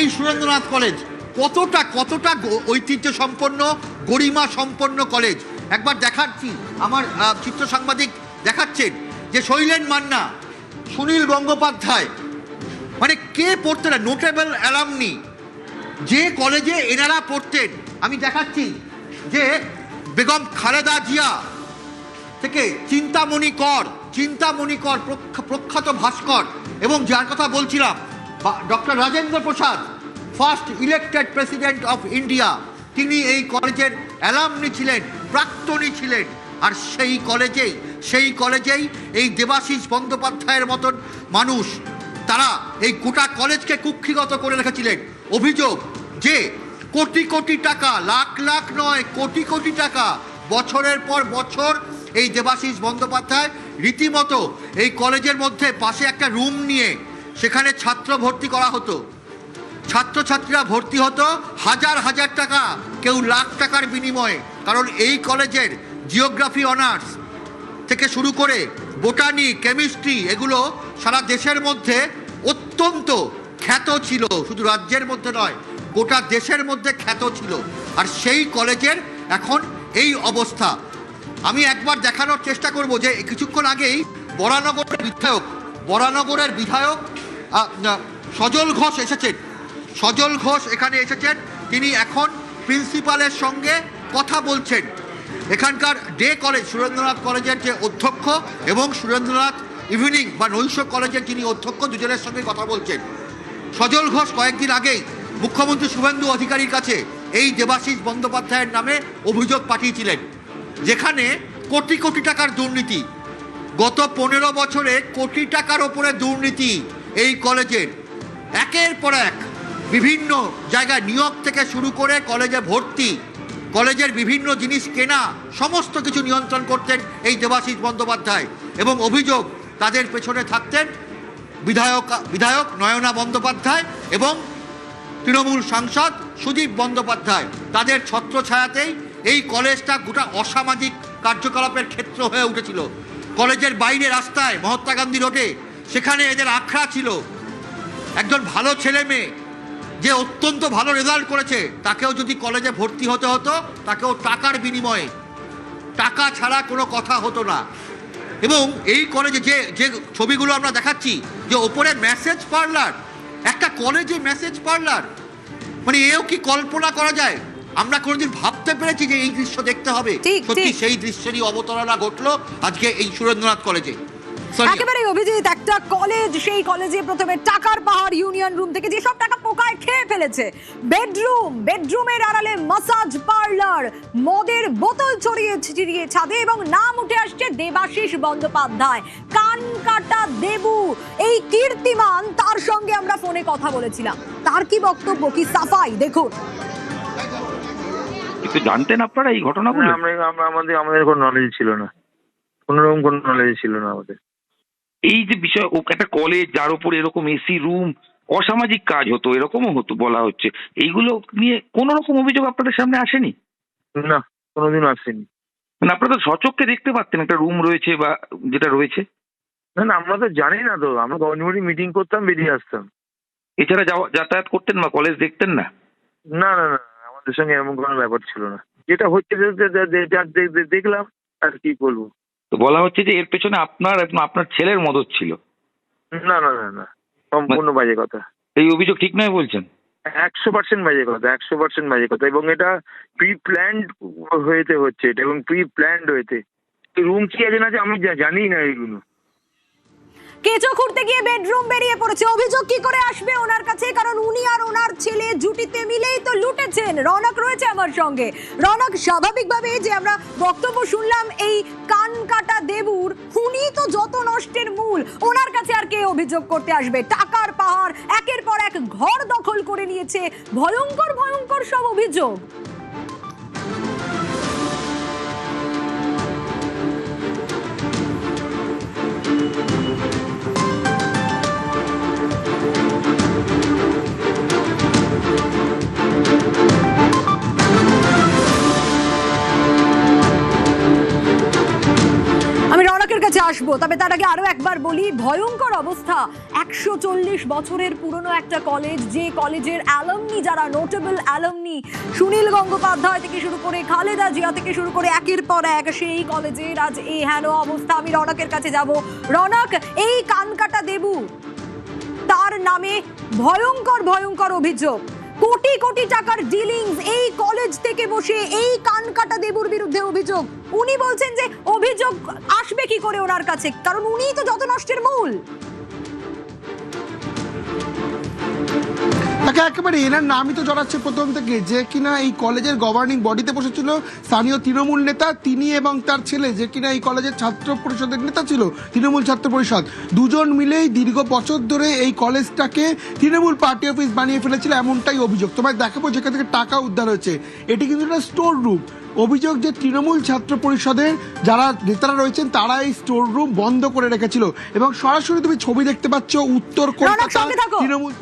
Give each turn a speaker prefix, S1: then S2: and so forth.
S1: এই সুরেন্দ্রনাথ কলেজ কতটা কতটা ঐতিহ্য সম্পন্ন, গরিমা সম্পন্ন কলেজ। একবার দেখাচ্ছি, আমার চিত্র সাংবাদিক দেখাচ্ছেন যে শৈলেন মান্না, সুনীল গঙ্গোপাধ্যায়, মানে কে পড়তেন না, নোটেবল অ্যালামনি যে কলেজে এনারা পড়তেন। আমি দেখাচ্ছি যে বেগম খালেদা জিয়া থেকে চিন্তামণি কর প্রখ্যাত ভাস্কর, এবং যার কথা বলছিলাম doctor Rajendra Prasad, first elected president of India, তিনি এই কলেজের অ্যালামনি ছিলেন, প্রাক্তনী ছিলেন। আর সেই কলেজেই এই দেবাশিস বন্দ্যোপাধ্যায়ের মতন মানুষ, তারা এই গোটা কলেজকে কুক্ষিগত করে রেখেছিলেন। অভিযোগ যে কোটি কোটি টাকা, লাখ লাখ নয়, কোটি কোটি টাকা বছরের পর বছর এই দেবাশিস বন্দ্যোপাধ্যায় রীতিমতো এই কলেজের মধ্যে পাশে একটা রুম নিয়ে সেখানে ছাত্র ভর্তি করা হতো, ছাত্রছাত্রীরা ভর্তি হতো হাজার হাজার টাকা, কেউ লাখ টাকার বিনিময়ে। কারণ এই কলেজের জিওগ্রাফি অনার্স থেকে শুরু করে বোটানি, কেমিস্ট্রি, এগুলো সারা দেশের মধ্যে অত্যন্ত খ্যাত ছিল, শুধু রাজ্যের মধ্যে নয়, গোটা দেশের মধ্যে খ্যাত ছিল। আর সেই কলেজের এখন এই অবস্থা। আমি একবার দেখানোর চেষ্টা করব যে কিছুক্ষণ আগেই বরানগরের বিধায়ক সজল ঘোষ এসেছেন। সজল ঘোষ এখানে এসেছেন, তিনি এখন প্রিন্সিপালের সঙ্গে কথা বলছেন। এখানকার ডে কলেজ, সুরেন্দ্রনাথ কলেজের যে অধ্যক্ষ এবং সুরেন্দ্রনাথ ইভিনিং বা নৈশ কলেজের যিনি অধ্যক্ষ, দুজনের সঙ্গে কথা বলছেন। সজল ঘোষ কয়েকদিন আগেই মুখ্যমন্ত্রী শুভেন্দু অধিকারীর কাছে এই দেবাশিস বন্দ্যোপাধ্যায়ের নামে অভিযোগ পাঠিয়েছিলেন, যেখানে কোটি কোটি টাকার দুর্নীতি, গত 15 বছরে কোটি টাকার ওপরে দুর্নীতি এই কলেজের। একের পর এক বিভিন্ন জায়গায় নিয়োগ থেকে শুরু করে কলেজে ভর্তি, কলেজের বিভিন্ন জিনিস কেনা, সমস্ত কিছু নিয়ন্ত্রণ করতেন এই দেবাশিস বন্দ্যোপাধ্যায়। এবং অভিযোগ তাদের পেছনে থাকতেন বিধায়ক নয়না বন্দ্যোপাধ্যায় এবং তৃণমূল সাংসদ সুদীপ বন্দ্যোপাধ্যায়। তাদের ছত্রছায়াতেই এই কলেজটা গোটা অসামাজিক কার্যকলাপের ক্ষেত্র হয়ে উঠেছিল। কলেজের বাইরে রাস্তায়, মহাত্মা গান্ধী রোডে, সেখানে এদের আখড়া ছিল। একজন ভালো ছেলে মেয়ে যে অত্যন্ত ভালো রেজাল্ট করেছে, তাকেও যদি কলেজে ভর্তি হতে হতো, তাকেও টাকার বিনিময়ে, টাকা ছাড়া কোনো কথা হতো না। এবং এই কলেজে যে ছবিগুলো আমরা দেখাচ্ছি, যে ওপরে মেসেজ পার্লার, একটা কলেজে মেসেজ পার্লার, মানে এও কি কল্পনা করা যায়? আমরা কোনোদিন ভাবতে পেরেছি যে এই দৃশ্য দেখতে হবে? সত্যি সেই দৃশ্যেরই অবতারণা ঘটলো আজকে এই সুরেন্দ্রনাথ কলেজে।
S2: একেবারে অভিজিৎ, একটা কলেজ, সেই কলেজে প্রথমে টাকার পাহাড়, ইউনিয়ন রুম থেকে যেসব টাকা পোকায় খেয়ে ফেলেছে, বেডরুমের আড়ালে মাসাজ পার্লার, মদের বোতল ছড়িয়ে ছাদে, এবং নাম উঠে আসছে দেবাশিস বন্দ্যোপাধ্যায়, কান কাটা দেবু, এই কীর্তিমান, তার সঙ্গে আমরা ফোনে কথা বলেছিলাম। তার কি বক্তব্য, কি সাফাই, দেখুন।
S3: কিন্তু জানতেন আপনারা এই ঘটনাগুলো?
S4: আমাদের কোনো নলেজ ছিল না, কোনোরকম কোনো নলেজ ছিল না আমাদের।
S3: এই যে বিষয়, একটা কলেজ যার উপর এরকম এসি রুম, অসামাজিক কাজ হতো, এরকমও হতো বলা হচ্ছে, এইগুলো নিয়ে কোন রকম অভিযোগ আপনাদের সামনে আসেনি?
S4: না, কোনোদিনও আসেনি।
S3: মানে আপনারা তো সচক্ষে দেখতে পাচ্ছেন একটা রুম রয়েছে বা যেটা রয়েছে।
S4: না, আমরা তো জানি না তো, আমরা গভর্নমেন্ট মিটিং করতাম, বেরিয়ে আসতাম।
S3: এছাড়া যাতায়াত করতেন না, কলেজ দেখতেন না?
S4: না না না, আমাদের সঙ্গে এমন কোনো ব্যাপার ছিল না। যেটা হচ্ছে দেখলাম, আর কি বলবো।
S3: তো বলা হচ্ছে যে এর পেছনে আপনার ছেলের মদত ছিল।
S4: না না না না, সম্পূর্ণ বাজে কথা।
S3: এই অভিযোগ ঠিক নয় বলছেন?
S4: 100% বাজে কথা, 100% বাজে কথা। এবং এটা প্রি প্ল্যান্ড হচ্ছে এটা, এবং প্রি প্ল্যান্ড হয়েছে। রুম কি আছে না, আমি জানি না এগুলো।
S2: কেঁচো খুঁড়তে গিয়ে বেডরুম বেরিয়ে পড়েছে, অভিযোগ কি করে আসবে ওনার কাছে? কারণ উনি আর ওনার ছেলে জুটিতে মিলেই তো লুটেছেন। রনক রয়েছে আমার সঙ্গে। রনক, স্বাভাবিকভাবে যে আমরা বক্তব্য শুনলাম এই কান কাটা দেবুর, উনি তো যত নষ্টের মূল, ওনার কাছে আর কে অভিযোগ করতে আসবে? টাকার পাহাড়, একের পর এক ঘর দখল করে নিয়েছে, ভয়ঙ্কর ভয়ঙ্কর সব অভিযোগ। আসবো। তবে তার আগে আরো একবার বলি, ভয়ঙ্কর অবস্থা। 140 বছরের পুরনো একটা কলেজ, যে কলেজের অ্যালামনি যারা নোটেবল অ্যালামনি, সুনীল গঙ্গোপাধ্যায় থেকে শুরু করে খালেদা জিয়া থেকে শুরু করে একের পর এক, সেই কলেজের আজ এই হেন অবস্থা। আমি রনকের কাছে যাব। রনক, এই কানকাটা দেবু, তার নামে ভয়ঙ্কর ভয়ঙ্কর অভিযোগ, কোটি কোটি টাকার ডিলিংস এই কলেজ থেকে বসে এই কানকাটা দেবুর বিরুদ্ধে অভিযোগ। উনি বলছেন যে অভিযোগ আসবে কি করে ওনার কাছে, কারণ উনিই তো যত নষ্টের মূল।
S5: তাকে একেবারে এনার নামই তো জড়াচ্ছে প্রথম থেকে, যে কিনা এই কলেজের গভর্নিং বডিতে বসেছিল স্থানীয় তৃণমূল নেতা, তিনি এবং তার ছেলে, যে কিনা এই কলেজের ছাত্র পরিষদের নেতা ছিল, তৃণমূল ছাত্র পরিষদ, দুজন মিলেই দীর্ঘ বছর ধরে এই কলেজটাকে তৃণমূল পার্টি অফিস বানিয়ে ফেলেছিল, এমনটাই অভিযোগ। তোমায় দেখাবো যেখান থেকে টাকা উদ্ধার হয়েছে। এটি কিন্তু একটা স্টোর রুম। অভিযোগ যে তৃণমূল ছাত্র পরিষদের যারা নেতারা রয়েছেন তারা এই স্টোর রুম বন্ধ করে রেখেছিল, এবং সরাসরি তুমি ছবি দেখতে পাচ্ছ উত্তর কলকাতা তৃণমূল